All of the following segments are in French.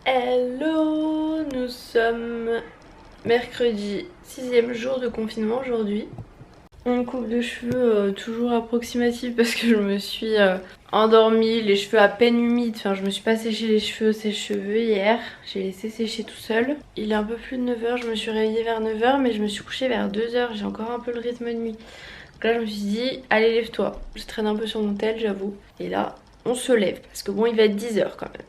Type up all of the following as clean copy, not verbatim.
Hello, nous sommes mercredi, 6e jour de confinement aujourd'hui. Une coupe de cheveux toujours approximative parce que je me suis endormie, les cheveux à peine humides, enfin je me suis pas séché les cheveux au sèche-cheveux hier, j'ai laissé sécher tout seul. Il est un peu plus de 9h, je me suis réveillée vers 9h mais je me suis couchée vers 2h, j'ai encore un peu le rythme de nuit. Donc là je me suis dit, allez lève-toi, je traîne un peu sur mon tel j'avoue. Et là on se lève parce que bon il va être 10h quand même.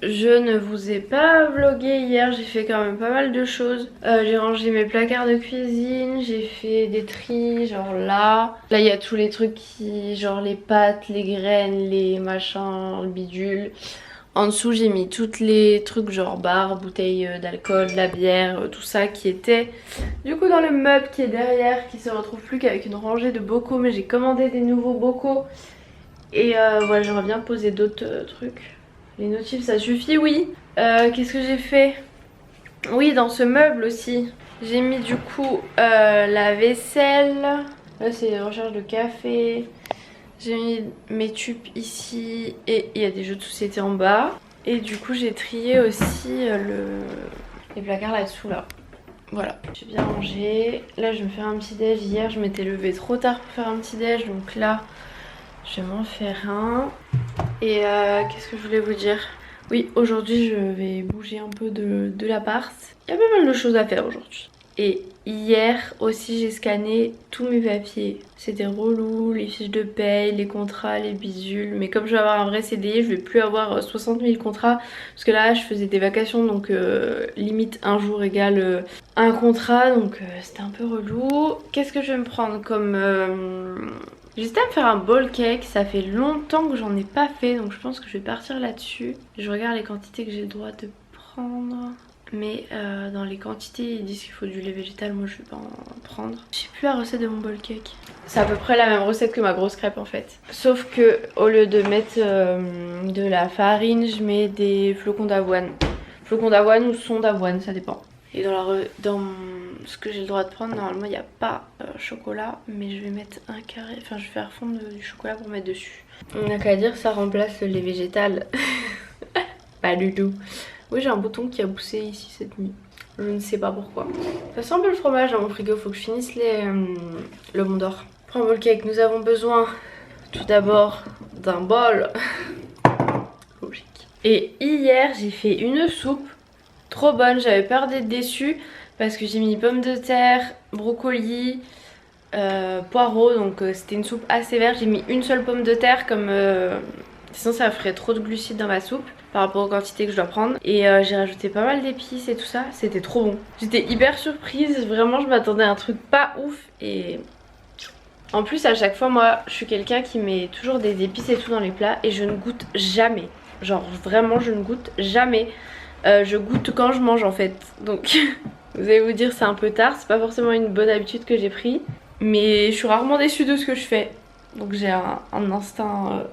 Je ne vous ai pas vlogué hier, j'ai fait quand même pas mal de choses. J'ai rangé mes placards de cuisine, j'ai fait des tris, genre là. Là il y a tous les trucs qui, genre les pâtes, les graines, les machins, le bidule. En dessous j'ai mis tous les trucs genre bar, bouteilles d'alcool, de la bière, tout ça qui était du coup dans le meuble qui est derrière, qui se retrouve plus qu'avec une rangée de bocaux. Mais j'ai commandé des nouveaux bocaux et voilà, j'aimerais bien poser d'autres trucs. Les notifs ça suffit, oui. Qu'est-ce que j'ai fait? Oui, dans ce meuble aussi j'ai mis du coup la vaisselle. Là c'est les recherches de café. J'ai mis mes tubes ici et il y a des jeux de société en bas. Et du coup j'ai trié aussi les placards là-dessous là. Voilà, j'ai bien rangé. Là je vais me faire un petit déj. Hier je m'étais levée trop tard pour faire un petit déj, donc là je vais m'en faire un. Et qu'est-ce que je voulais vous dire? Oui, aujourd'hui je vais bouger un peu de l'appart. Il y a pas mal de choses à faire aujourd'hui. Et hier aussi j'ai scanné tous mes papiers. C'était relou, les fiches de paye, les contrats, les bidules. Mais comme je vais avoir un vrai CDI, je vais plus avoir 60 000 contrats. Parce que là je faisais des vacations, donc limite un jour égale un contrat. Donc c'était un peu relou. Qu'est-ce que je vais me prendre comme... J'hésitais à me faire un bowl cake, ça fait longtemps que j'en ai pas fait, donc je pense que je vais partir là-dessus. Je regarde les quantités que j'ai le droit de prendre. Mais dans les quantités ils disent qu'il faut du lait végétal, moi je vais pas en prendre. Je sais plus la recette de mon bowl cake. C'est à peu près la même recette que ma grosse crêpe en fait. Sauf que au lieu de mettre de la farine, je mets des flocons d'avoine. Flocons d'avoine ou son d'avoine, ça dépend. Et dans ce que j'ai le droit de prendre, normalement il n'y a pas chocolat, mais je vais mettre un carré, enfin je vais faire fondre du chocolat pour mettre dessus. On n'a qu'à dire ça remplace le lait végétal. Pas du tout. Oui, j'ai un bouton qui a poussé ici cette nuit. Je ne sais pas pourquoi. Ça sent un peu le fromage dans mon frigo, faut que je finisse le Mont d'Or. Pour un bowl cake, nous avons besoin tout d'abord d'un bol. Logique. Et hier j'ai fait une soupe trop bonne, j'avais peur d'être déçue parce que j'ai mis pommes de terre, brocoli, poireaux, donc c'était une soupe assez verte. J'ai mis une seule pomme de terre comme sinon ça ferait trop de glucides dans ma soupe par rapport aux quantités que je dois prendre. Et j'ai rajouté pas mal d'épices et tout ça, c'était trop bon. J'étais hyper surprise, vraiment je m'attendais à un truc pas ouf. Et en plus à chaque fois moi je suis quelqu'un qui met toujours des épices et tout dans les plats et je ne goûte jamais. Genre vraiment je ne goûte jamais. Je goûte quand je mange en fait, donc vous allez vous dire c'est un peu tard, c'est pas forcément une bonne habitude que j'ai pris, mais je suis rarement déçue de ce que je fais, donc j'ai un instinct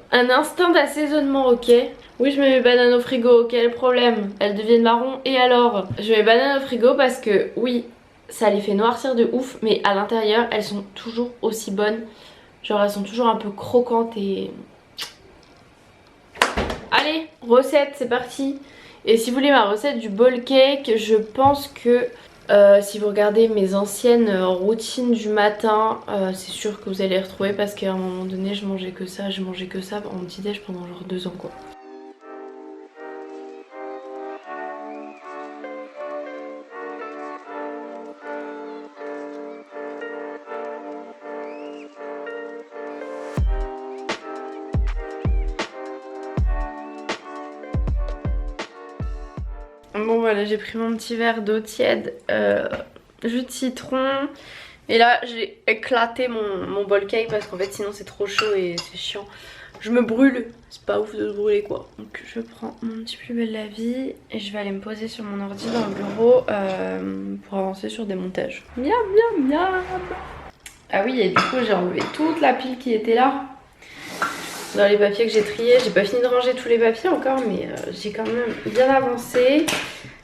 d'assaisonnement, ok. Oui, je mets mes bananes au frigo, quel problème, elles deviennent marron et alors? Je mets mes bananes au frigo parce que oui, ça les fait noircir de ouf, mais à l'intérieur elles sont toujours aussi bonnes, genre elles sont toujours un peu croquantes et... Allez, recette, c'est parti. Et si vous voulez ma recette du bowl cake, je pense que si vous regardez mes anciennes routines du matin, c'est sûr que vous allez les retrouver parce qu'à un moment donné je mangeais que ça en petit déj pendant genre 2 ans quoi. Bon voilà, j'ai pris mon petit verre d'eau tiède, jus de citron. Et là j'ai éclaté mon bowl cake parce qu'en fait sinon c'est trop chaud et c'est chiant. Je me brûle, c'est pas ouf de se brûler quoi. Donc je prends mon petit plus belle la vie et je vais aller me poser sur mon ordi dans le bureau pour avancer sur des montages. Miam miam miam. Ah oui, et du coup j'ai enlevé toute la pile qui était là dans les papiers que j'ai triés. J'ai pas fini de ranger tous les papiers encore, mais j'ai quand même bien avancé.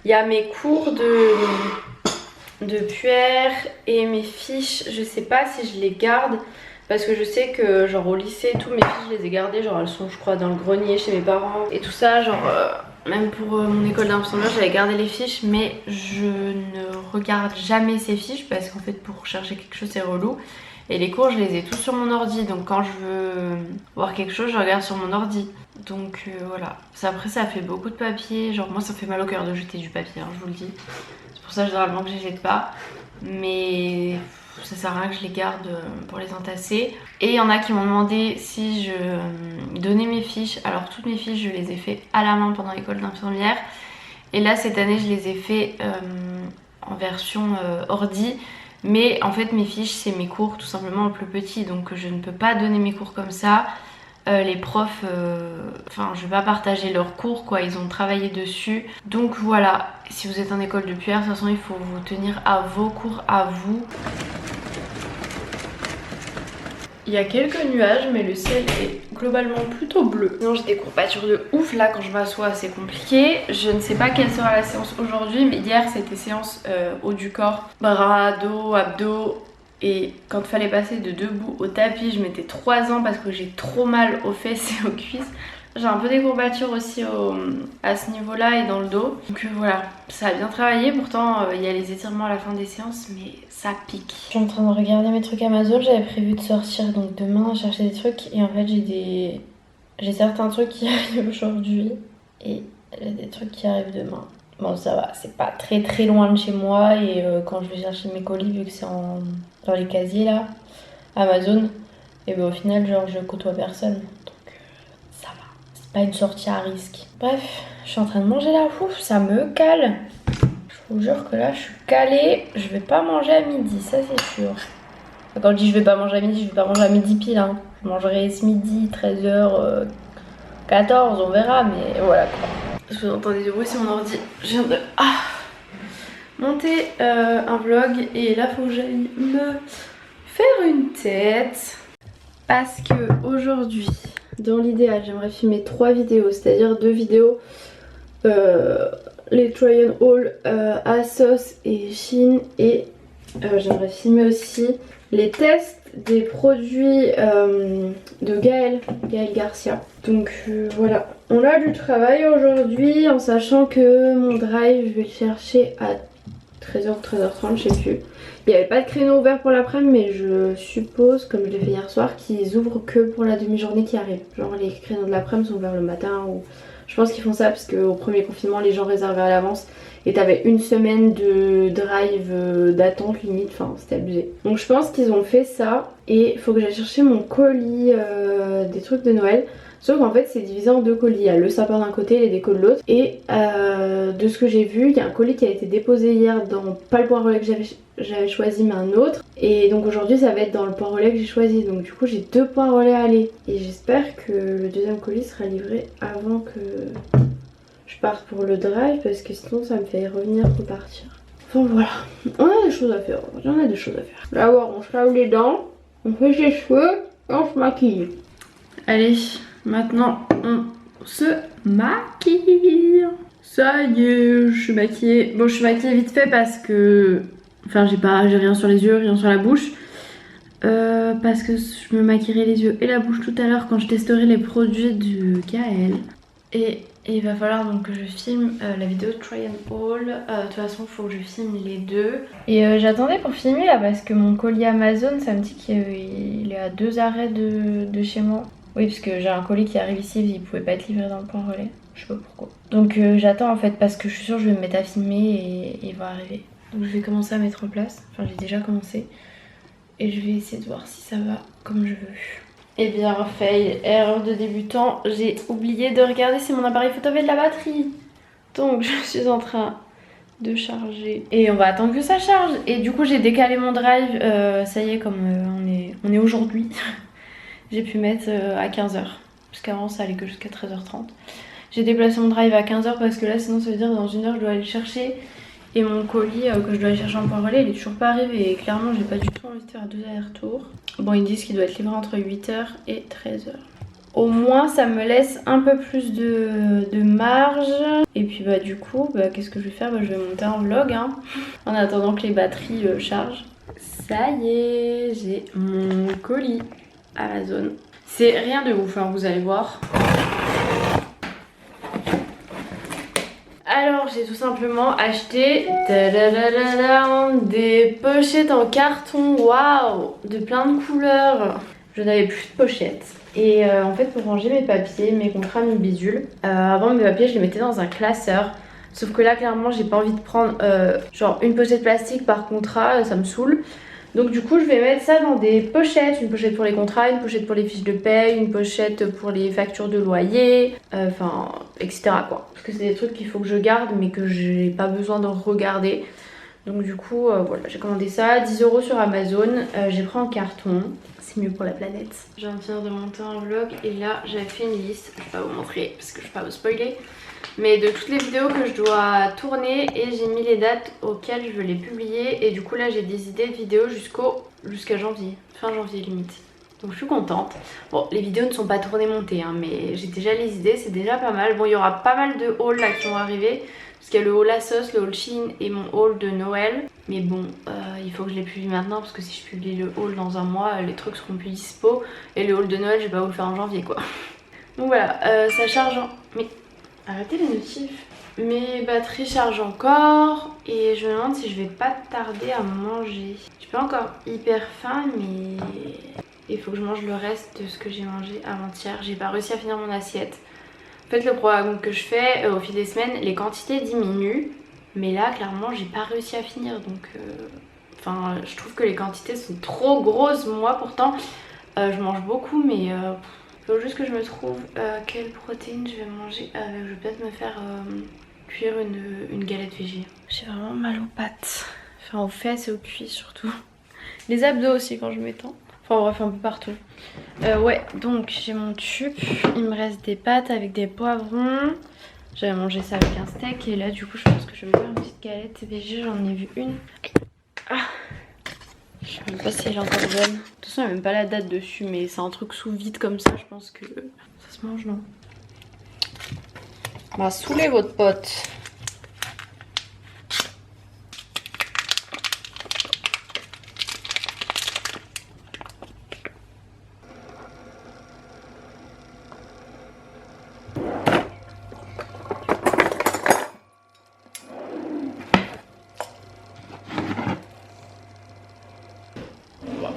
Il y a mes cours de puère et mes fiches. Je sais pas si je les garde Parce que je sais que genre au lycée et tout, mes fiches je les ai gardées, genre elles sont je crois dans le grenier chez mes parents et tout ça, genre même pour mon école d'infirmière j'avais gardé les fiches, mais je ne regarde jamais ces fiches parce qu'en fait pour chercher quelque chose c'est relou. Et les cours je les ai tous sur mon ordi, donc quand je veux voir quelque chose je regarde sur mon ordi. Donc voilà, après ça fait beaucoup de papier, genre moi ça me fait mal au cœur de jeter du papier, hein, je vous le dis. C'est pour ça généralement que je les jette pas, mais ça sert à rien que je les garde pour les entasser. Et il y en a qui m'ont demandé si je donnais mes fiches. Alors toutes mes fiches je les ai fait à la main pendant l'école d'infirmière. Et là cette année je les ai fait en version ordi. Mais en fait mes fiches c'est mes cours tout simplement en plus petit. Donc je ne peux pas donner mes cours comme ça. Les profs, enfin je vais pas partager leurs cours quoi, ils ont travaillé dessus. Donc voilà, si vous êtes en école de PR, de toute façon il faut vous tenir à vos cours, à vous. Il y a quelques nuages mais le ciel est globalement plutôt bleu. Sinon j'ai des courbatures de ouf, là quand je m'assois c'est compliqué. Je ne sais pas quelle sera la séance aujourd'hui, mais hier c'était séance haut du corps, bras, dos, abdos. Et quand il fallait passer de debout au tapis, je mettais 3 ans parce que j'ai trop mal aux fesses et aux cuisses. J'ai un peu des courbatures aussi à ce niveau-là et dans le dos. Donc voilà, ça a bien travaillé. Pourtant, il y a les étirements à la fin des séances, mais ça pique. Je suis en train de regarder mes trucs Amazon. J'avais prévu de sortir donc demain chercher des trucs. Et en fait, j'ai certains trucs qui arrivent aujourd'hui. Et j'ai des trucs qui arrivent demain. Bon ça va, c'est pas très très loin de chez moi et quand je vais chercher mes colis, vu que c'est dans les casiers là, Amazon, et ben au final genre je côtoie personne, donc ça va, c'est pas une sortie à risque. Bref, je suis en train de manger la fouf, ça me cale. Je vous jure que là je suis calée, je vais pas manger à midi, ça c'est sûr. Quand je dis je vais pas manger à midi, je vais pas manger à midi pile, hein. Je mangerai ce midi, 13h, 14, on verra, mais voilà quoi. Si vous entendez du bruit, c'est mon ordi. Je viens de monter un vlog et là faut que j'aille me faire une tête. Parce que aujourd'hui, dans l'idéal, j'aimerais filmer 3 vidéos, c'est-à-dire 2 vidéos, les try and haul ASOS et Shein, et j'aimerais filmer aussi les tests des produits de Gaël Garcia. Donc voilà, on a du travail aujourd'hui en sachant que mon drive je vais le chercher à 13h ou 13h30, je sais plus. Il n'y avait pas de créneau ouvert pour l'après-midi, mais je suppose, comme je l'ai fait hier soir, qu'ils ouvrent que pour la demi-journée qui arrive. Genre les créneaux de l'après-midi sont ouverts le matin ou... Je pense qu'ils font ça parce qu'au premier confinement les gens réservaient à l'avance et t'avais une semaine de drive d'attente limite, enfin c'était abusé. Donc je pense qu'ils ont fait ça et il faut que j'aille chercher mon colis des trucs de Noël. Sauf qu'en fait c'est divisé en 2 colis, il y a le sapin d'un côté et les décos de l'autre. Et de ce que j'ai vu, il y a un colis qui a été déposé hier dans pas le point relais que j'avais choisi mais un autre. Et donc aujourd'hui ça va être dans le point relais que j'ai choisi. Donc du coup j'ai 2 points relais à aller. Et j'espère que le deuxième colis sera livré avant que je parte pour le drive parce que sinon ça me fait repartir. Enfin voilà, on a des choses à faire, on a des choses à faire. D'abord on se lave les dents, on fait ses cheveux et on se maquille. Allez, maintenant on se maquille. Ça y est, je suis maquillée. Bon, je suis maquillée vite fait parce que... Enfin, j'ai rien sur les yeux, rien sur la bouche. Parce que je me maquillerai les yeux et la bouche tout à l'heure quand je testerai les produits de Gaël. Et il va falloir donc que je filme la vidéo Try and Haul. De toute façon, il faut que je filme les deux. Et j'attendais pour filmer là parce que mon colis Amazon, ça me dit qu'il est à 2 arrêts de chez moi. Oui, parce que j'ai un colis qui arrive ici, il pouvait pas être livré dans le point relais. Je sais pas pourquoi. Donc j'attends en fait parce que je suis sûre que je vais me mettre à filmer et il va arriver. Donc je vais commencer à mettre en place. Enfin, j'ai déjà commencé. Et je vais essayer de voir si ça va comme je veux. Eh bien, fail, erreur de débutant. J'ai oublié de regarder si mon appareil photo avait de la batterie. Donc je suis en train de charger. Et on va attendre que ça charge. Et du coup, j'ai décalé mon drive. Ça y est, comme on est aujourd'hui. J'ai pu mettre à 15h. Parce qu'avant, ça allait que jusqu'à 13h30. J'ai déplacé mon drive à 15h parce que là, sinon, ça veut dire dans 1 heure, je dois aller le chercher. Et mon colis que je dois aller chercher en point relais, il est toujours pas arrivé. Et clairement, j'ai pas du tout envie de faire 2 allers-retours. Bon, ils disent qu'il doit être livré entre 8h et 13h. Au moins, ça me laisse un peu plus de marge. Et puis, bah, du coup, qu'est-ce que je vais faire? Je vais monter un vlog, hein, en attendant que les batteries chargent. Ça y est, j'ai mon colis Amazon. C'est rien de ouf, hein, vous allez voir. Alors j'ai tout simplement acheté des pochettes en carton, waouh, de plein de couleurs. Je n'avais plus de pochettes. Et en fait pour ranger mes papiers, mes contrats, mes bidules, avant mes papiers je les mettais dans un classeur. Sauf que là clairement j'ai pas envie de prendre genre une pochette plastique par contrat, ça me saoule. Donc du coup je vais mettre ça dans des pochettes, une pochette pour les contrats, une pochette pour les fiches de paye, une pochette pour les factures de loyer, enfin etc quoi. Parce que c'est des trucs qu'il faut que je garde mais que j'ai pas besoin de regarder. Donc du coup voilà, j'ai commandé ça, 10 € sur Amazon, j'ai pris en carton, c'est mieux pour la planète. Je viens de monter un vlog et là j'avais fait une liste, je vais pas vous montrer parce que je vais pas vous spoiler. Mais de toutes les vidéos que je dois tourner et j'ai mis les dates auxquelles je veux les publier. Et du coup là j'ai des idées de vidéos jusqu'à janvier, fin janvier limite. Donc je suis contente. Bon, les vidéos ne sont pas tournées montées hein, mais j'ai déjà les idées, c'est déjà pas mal. Bon, il y aura pas mal de hauls là qui vont arriver. Parce qu'il y a le haul ASOS, le haul Shein et mon haul de Noël. Mais bon, il faut que je les publie maintenant parce que si je publie le haul dans un mois, les trucs seront plus dispo. Et le haul de Noël, je vais pas vous le faire en janvier quoi. Donc voilà, ça charge en... Mais... Arrêtez les notifs. Mes batteries chargent encore et je me demande si je vais pas tarder à manger. J'ai pas encore hyper faim mais il faut que je mange le reste de ce que j'ai mangé avant-hier. J'ai pas réussi à finir mon assiette. En fait le programme que je fais au fil des semaines, les quantités diminuent. Mais là clairement j'ai pas réussi à finir donc... Enfin je trouve que les quantités sont trop grosses. Moi pourtant je mange beaucoup mais... Il faut juste que je me trouve quelle protéine je vais manger avec. Je vais peut-être me faire cuire une galette végé. J'ai vraiment mal aux pattes. Enfin aux fesses et aux cuisses surtout. Les abdos aussi quand je m'étends. Enfin bref un peu partout. Ouais donc j'ai mon tube. Il me reste des pâtes avec des poivrons. J'avais mangé ça avec un steak et là du coup je pense que je vais me faire une petite galette végé. J'en ai vu une. Ah. Je sais même pas si elle est encore bonne. De toute façon, il n'y a même pas la date dessus, mais c'est un truc sous vide comme ça. Je pense que ça se mange, non? Bah, saoulez votre pote.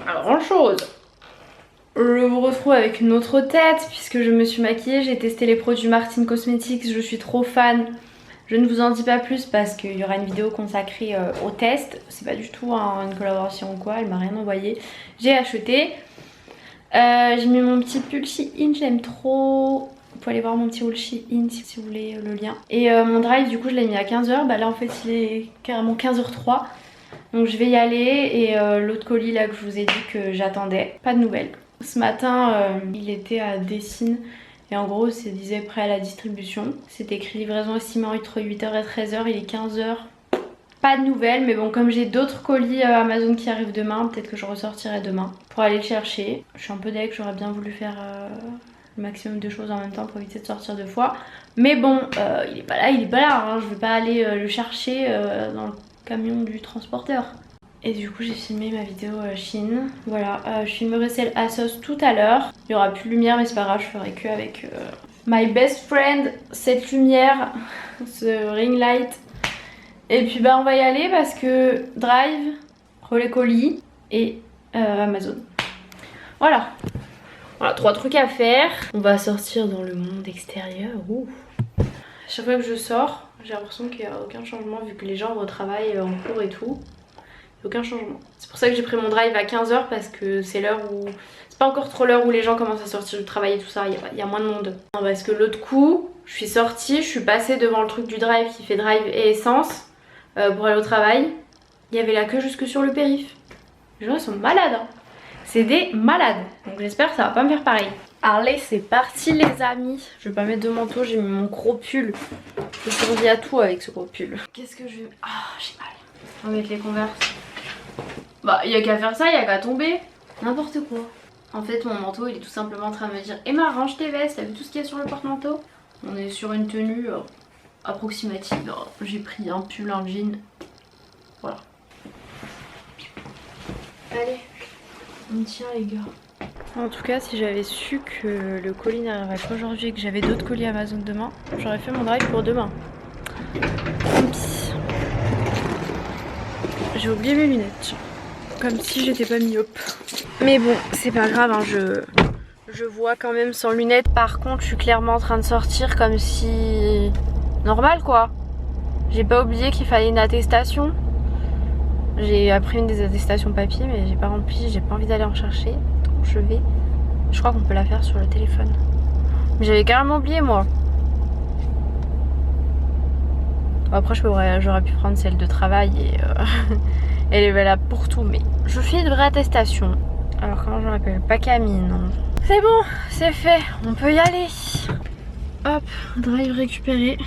Pas grand chose. Je vous retrouve avec une autre tête puisque je me suis maquillée, j'ai testé les produits Martin Cosmetics, je suis trop fan. Je ne vous en dis pas plus parce qu'il y aura une vidéo consacrée au test. C'est pas du tout une collaboration ou quoi, elle m'a rien envoyé. J'ai acheté. J'ai mis mon petit pull Shein, j'aime trop. Vous pouvez aller voir mon petit haul Shein si vous voulez le lien. Et mon drive du coup je l'ai mis à 15 h. Bah là en fait il est carrément 15 h 03. Donc je vais y aller et l'autre colis là que je vous ai dit que j'attendais, pas de nouvelles. Ce matin il était à Dessines et en gros ça disait prêt à la distribution. C'était écrit livraison estimée entre 8 h et 13 h, il est 15 h. Pas de nouvelles mais bon comme j'ai d'autres colis Amazon qui arrivent demain, peut-être que je ressortirai demain pour aller le chercher. Je suis un peu deg, j'aurais bien voulu faire le maximum de choses en même temps pour éviter de sortir deux fois. Mais bon il est pas là, hein. Je vais pas aller le chercher dans le camion du transporteur. Et du coup j'ai filmé ma vidéo Shein. Voilà, je filmerai celle ASOS tout à l'heure. Il y aura plus de lumière mais c'est pas grave, je ferai que avec my best friend, cette lumière, ce ring light. Et puis bah on va y aller parce que Drive, relais colis et Amazon. Voilà. Voilà, 3 trucs à faire. On va sortir dans le monde extérieur. Ouh. Chaque fois que je sors, j'ai l'impression qu'il n'y a aucun changement vu que les gens retravaillent en cours et tout. Il n'y a aucun changement. C'est pour ça que j'ai pris mon drive à 15 h parce que c'est l'heure où... C'est pas encore trop l'heure où les gens commencent à sortir du travail et tout ça, il y a moins de monde. Non, parce que l'autre coup, je suis sortie, je suis passée devant le truc du drive qui fait drive et essence pour aller au travail. Il y avait la queue jusque sur le périph'. Les gens ils sont malades, hein. C'est des malades. Donc j'espère que ça va pas me faire pareil. Allez, c'est parti les amis. Je vais pas mettre de manteau, j'ai mis mon gros pull. Je survis à tout avec ce gros pull. Qu'est-ce que je vais... Ah, j'ai mal. On va mettre les Converse. Bah, il y a qu'à faire ça, il y a qu'à tomber. N'importe quoi. En fait, mon manteau, il est tout simplement en train de me dire Emma, range tes vestes, t'as vu tout ce qu'il y a sur le porte-manteau? On est sur une tenue approximative. J'ai pris un pull, un jean. Voilà. Allez, on tient les gars. En tout cas, si j'avais su que le colis n'arriverait qu'aujourd'hui et que j'avais d'autres colis Amazon demain, j'aurais fait mon drive pour demain. Tant pis. J'ai oublié mes lunettes. Comme si j'étais pas myope. Mais bon, c'est pas grave, hein, je vois quand même sans lunettes. Par contre, je suis clairement en train de sortir comme si... normal quoi. J'ai pas oublié qu'il fallait une attestation. J'ai appris une des attestations papier, mais j'ai pas rempli, j'ai pas envie d'aller en chercher. Donc je vais... Je crois qu'on peut la faire sur le téléphone. Mais j'avais carrément oublié moi. Après j'aurais pu prendre celle de travail et elle est valable pour tout. Mais je fais une vraie attestation. Alors comment je m'appelle? Pas Camille, non. C'est bon, c'est fait, on peut y aller. Hop, drive récupéré.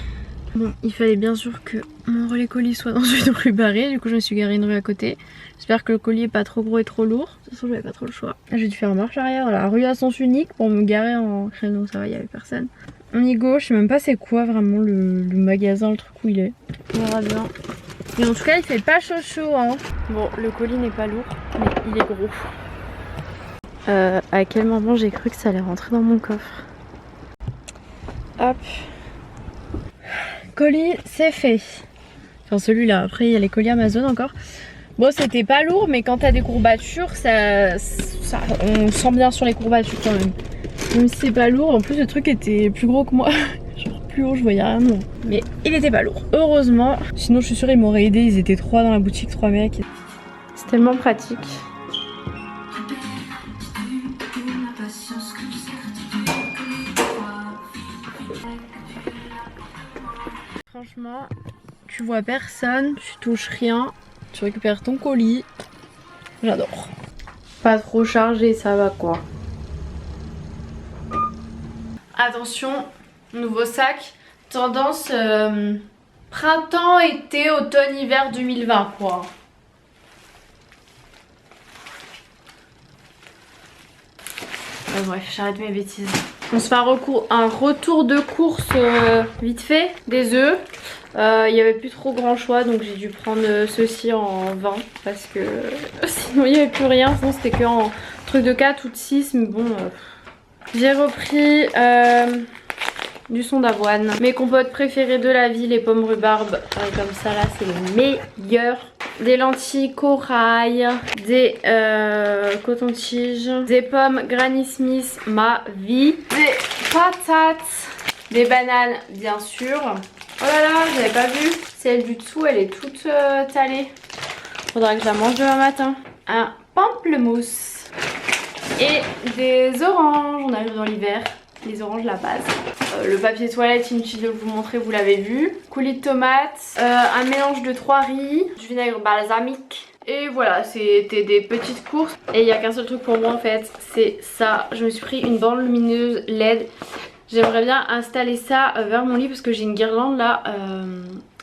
Bon, il fallait bien sûr que mon relais colis soit dans une rue barrée. Du coup je me suis garé une rue à côté. J'espère que le colis est pas trop gros et trop lourd. De toute façon j'avais pas trop le choix. J'ai dû faire marche arrière, la rue à sens unique pour me garer en créneau. Ça va, il y avait personne. On y go, je sais même pas c'est quoi vraiment le magasin, le truc où il est. On verra bien. Mais en tout cas il fait pas chaud chaud hein. Bon, le colis n'est pas lourd mais il est gros. À quel moment j'ai cru que ça allait rentrer dans mon coffre. Hop. Colis c'est fait. Enfin celui-là, après il y a les colis Amazon encore. Bon c'était pas lourd mais quand t'as des courbatures on sent bien sur les courbatures quand même. Même si c'est pas lourd, en plus le truc était plus gros que moi. Genre plus haut je voyais rien non. Mais il était pas lourd. Heureusement, sinon je suis sûre ils m'auraient aidé, ils étaient 3 dans la boutique, 3 mecs. C'est tellement pratique. Franchement, tu vois personne, tu touches rien, tu récupères ton colis. J'adore. Pas trop chargé, ça va quoi. Attention, nouveau sac. Tendance printemps, été, automne, hiver 2020 quoi. Bref, j'arrête mes bêtises. On se fait un retour de course vite fait, des œufs. Il n'y avait plus trop grand choix donc j'ai dû prendre ceci en 20 parce que sinon il n'y avait plus rien. Sinon c'était que en truc de 4 ou de 6 mais bon. J'ai repris du son d'avoine. Mes compotes préférées de la vie, les pommes rhubarbe. Comme ça là c'est les meilleurs. Des lentilles corail, des cotons-tiges, des pommes Granny Smith, ma vie, des patates, des bananes bien sûr. Oh là là, j'avais pas vu, celle du dessous elle est toute talée. Faudra que je la mange demain matin. Un pamplemousse et des oranges, on arrive dans l'hiver. Les oranges la base. Le papier toilette, inutile de vous montrer, vous l'avez vu. Coulis de tomates, un mélange de 3 riz, du vinaigre balsamique. Et voilà, c'était des petites courses. Et il n'y a qu'un seul truc pour moi en fait, c'est ça. Je me suis pris une bande lumineuse LED. J'aimerais bien installer ça vers mon lit parce que j'ai une guirlande là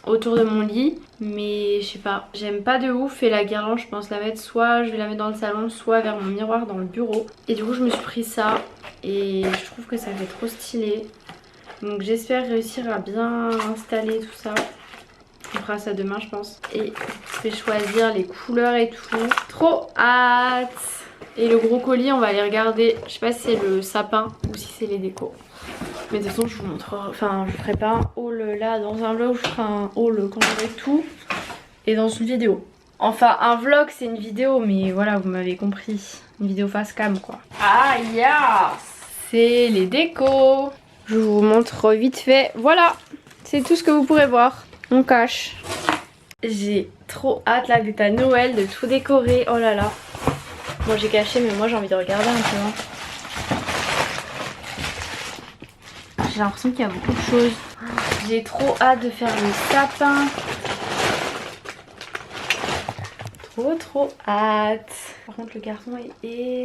autour de mon lit. Mais je sais pas, j'aime pas de ouf et la guirlande je pense la mettre soit je vais la mettre dans le salon, soit vers mon miroir dans le bureau. Et du coup je me suis pris ça et je trouve que ça fait trop stylé. Donc j'espère réussir à bien installer tout ça. On fera ça demain je pense. Et je vais choisir les couleurs et tout. Trop hâte. Et le gros colis on va aller regarder, je sais pas si c'est le sapin ou si c'est les décos. Mais de toute façon je vous montrerai, enfin je ferai pas un haul là dans un vlog, je ferai un haul quand j'aurai tout et dans une vidéo. Enfin un vlog c'est une vidéo mais voilà vous m'avez compris, une vidéo face cam quoi. Ah yeah, c'est les décos. Je vous montre vite fait, voilà, c'est tout ce que vous pourrez voir, on cache. J'ai trop hâte là d'être à Noël, de tout décorer, oh là là. Moi j'ai caché mais moi j'ai envie de regarder un peu. Hein. J'ai l'impression qu'il y a beaucoup de choses. J'ai trop hâte de faire le sapin. Trop hâte. Par contre le carton est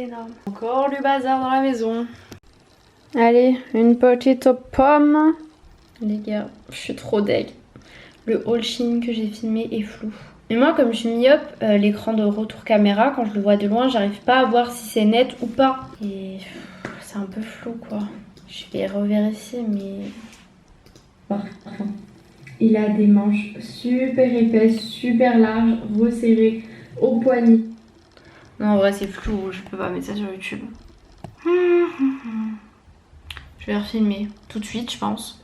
énorme. Encore du bazar dans la maison. Allez, une petite pomme. Les gars, je suis trop deg. Le haul Shein que j'ai filmé est flou. Et moi comme je suis myope, l'écran de retour caméra, quand je le vois de loin, j'arrive pas à voir si c'est net ou pas. Et c'est un peu flou quoi. Je vais revérifier mais... Il a des manches super épaisses, super larges, resserrées au poignet. Non, en vrai, c'est flou, je peux pas mettre ça sur YouTube. Je vais refilmer tout de suite, je pense.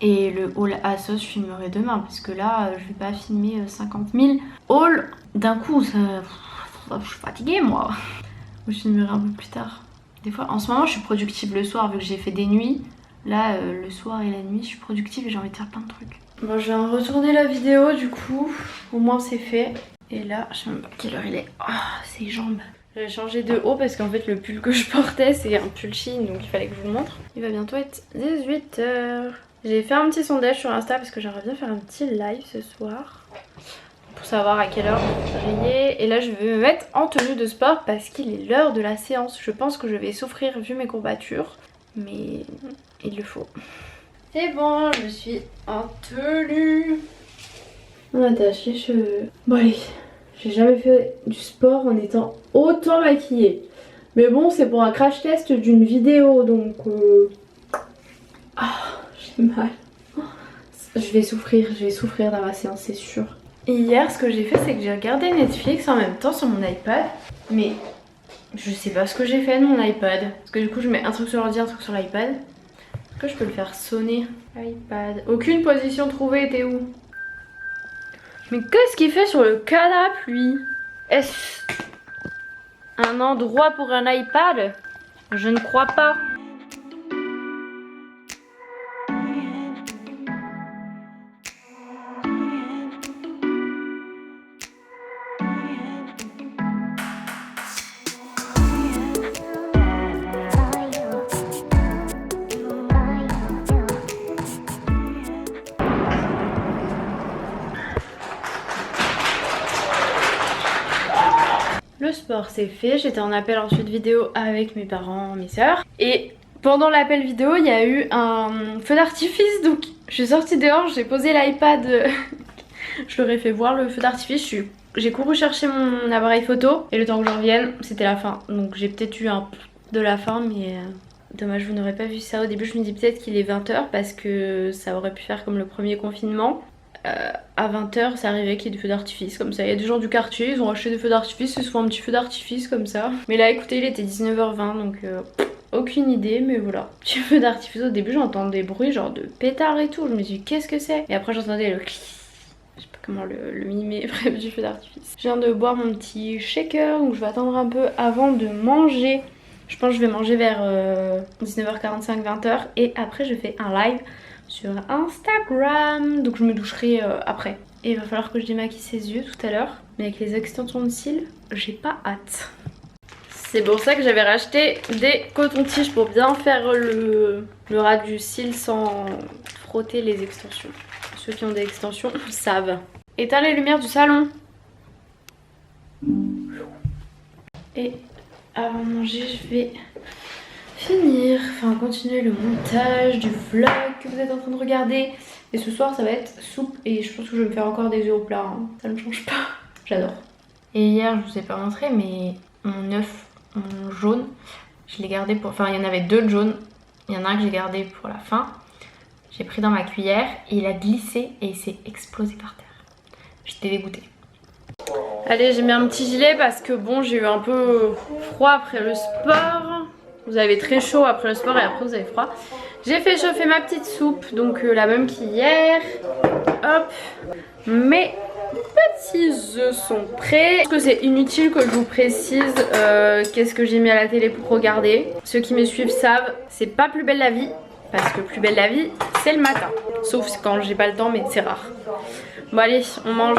Et le haul Asos, je filmerai demain parce que là, je vais pas filmer 50 000 hauls d'un coup. Ça... Je suis fatiguée, moi. Je filmerai un peu plus tard. Des fois, en ce moment, je suis productive le soir vu que j'ai fait des nuits. Là, le soir et la nuit, je suis productive et j'ai envie de faire plein de trucs. Bon, je vais en retourner la vidéo du coup. Au moins, c'est fait. Et là, je sais même pas quelle heure il est. Oh, ses jambes. J'ai changé de haut parce qu'en fait, le pull que je portais, c'est un pull Shein, donc il fallait que je vous le montre. Il va bientôt être 18 h. J'ai fait un petit sondage sur Insta parce que j'aimerais bien faire un petit live ce soir pour savoir à quelle heure je vais. Et là je vais me mettre en tenue de sport parce qu'il est l'heure de la séance. Je pense que je vais souffrir vu mes courbatures, mais il le faut. C'est bon, je suis en tenue. On attache les cheveux. Bon allez, j'ai jamais fait du sport en étant autant maquillée. Mais bon, c'est pour un crash test d'une vidéo, donc... Ah, j'ai mal. Je vais souffrir dans ma séance, c'est sûr. Et hier, ce que j'ai fait, c'est que j'ai regardé Netflix en même temps sur mon iPad. Mais je sais pas ce que j'ai fait de mon iPad. Parce que du coup, je mets un truc sur l'ordi, un truc sur l'iPad. Est-ce que je peux le faire sonner? iPad. Aucune position trouvée, t'es où? Mais qu'est-ce qu'il fait sur le canapé, lui? Est-ce un endroit pour un iPad? Je ne crois pas. Le sport c'est fait, j'étais en appel ensuite vidéo avec mes parents, mes soeurs. Et pendant l'appel vidéo, il y a eu un feu d'artifice, donc je suis sortie dehors, j'ai posé l'iPad, je leur ai fait voir le feu d'artifice, j'ai couru chercher mon appareil photo et le temps que j'en revienne, c'était la fin. Donc j'ai peut-être eu un de la fin, mais dommage vous n'aurez pas vu ça. Au début je me dis peut-être qu'il est 20 h parce que ça aurait pu faire comme le premier confinement. À 20 h ça arrivait qu'il y ait des feux d'artifice comme ça. Il y a des gens du quartier, ils ont acheté des feux d'artifice, ils se font un petit feu d'artifice comme ça. Mais là écoutez, il était 19 h 20 donc aucune idée, mais voilà. Petit feu d'artifice, au début j'entendais des bruits genre de pétard et tout. Je me suis dit qu'est-ce que c'est? Et après j'entendais le clic. Je sais pas comment le mimer, bref, du feu d'artifice. Je viens de boire mon petit shaker, donc je vais attendre un peu avant de manger. Je pense que je vais manger vers 19 h 45, 20 h. Et après je fais un live sur Instagram, donc je me doucherai après. Et il va falloir que je démaquille ses yeux tout à l'heure, mais avec les extensions de cils, j'ai pas hâte. C'est pour ça que j'avais racheté des cotons-tiges pour bien faire le ras du cil sans frotter les extensions. Ceux qui ont des extensions savent. Éteins les lumières du salon. Et avant de manger, je vais continuer le montage du vlog que vous êtes en train de regarder. Et ce soir ça va être soupe et je pense que je vais me faire encore des œufs au plat, hein. Ça ne change pas, j'adore. Et hier je vous ai pas montré mais mon œuf en jaune, je l'ai gardé pour... Enfin il y en avait deux de jaunes, il y en a un que j'ai gardé pour la fin. J'ai pris dans ma cuillère et il a glissé et il s'est explosé par terre. J'étais dégoûtée. Allez, j'ai mis un petit gilet parce que bon, j'ai eu un peu froid après le sport. Vous avez très chaud après le sport et après vous avez froid. J'ai fait chauffer ma petite soupe, donc la même qu'hier. Hop. Mes petits œufs sont prêts. Je pense que c'est inutile que je vous précise qu'est-ce que j'ai mis à la télé pour regarder. Ceux qui me suivent savent, c'est pas Plus belle la vie. Parce que Plus belle la vie, c'est le matin. Sauf quand j'ai pas le temps, mais c'est rare. Bon allez, on mange.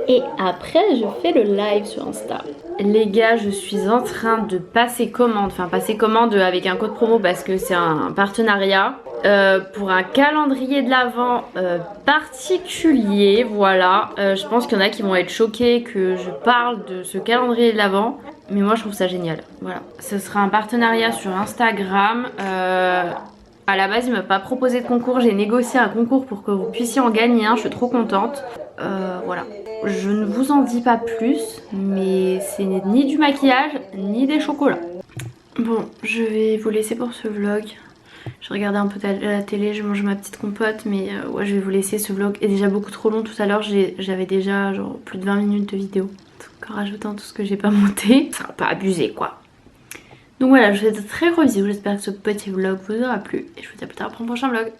Et après je fais le live sur Insta. Les gars, je suis en train de passer commande. Enfin passer commande avec un code promo parce que c'est un partenariat. Pour un calendrier de l'Avent particulier. Voilà, je pense qu'il y en a qui vont être choqués que je parle de ce calendrier de l'Avent. Mais moi je trouve ça génial. Voilà, ce sera un partenariat sur Instagram. À la base il m'a pas proposé de concours. J'ai négocié un concours pour que vous puissiez en gagner un. Je suis trop contente. Voilà, je ne vous en dis pas plus, mais c'est ni du maquillage ni des chocolats. Bon, je vais vous laisser pour ce vlog. Je regardais un peu la télé, je mange ma petite compote, mais je vais vous laisser. Ce vlog est déjà beaucoup trop long. Tout à l'heure j'avais déjà genre plus de 20 minutes de vidéo. en rajoutant tout ce que j'ai pas monté. C'est un peu abusé quoi. Donc voilà, je vous fais de très gros bisous, j'espère que ce petit vlog vous aura plu et je vous dis à plus tard pour un prochain vlog.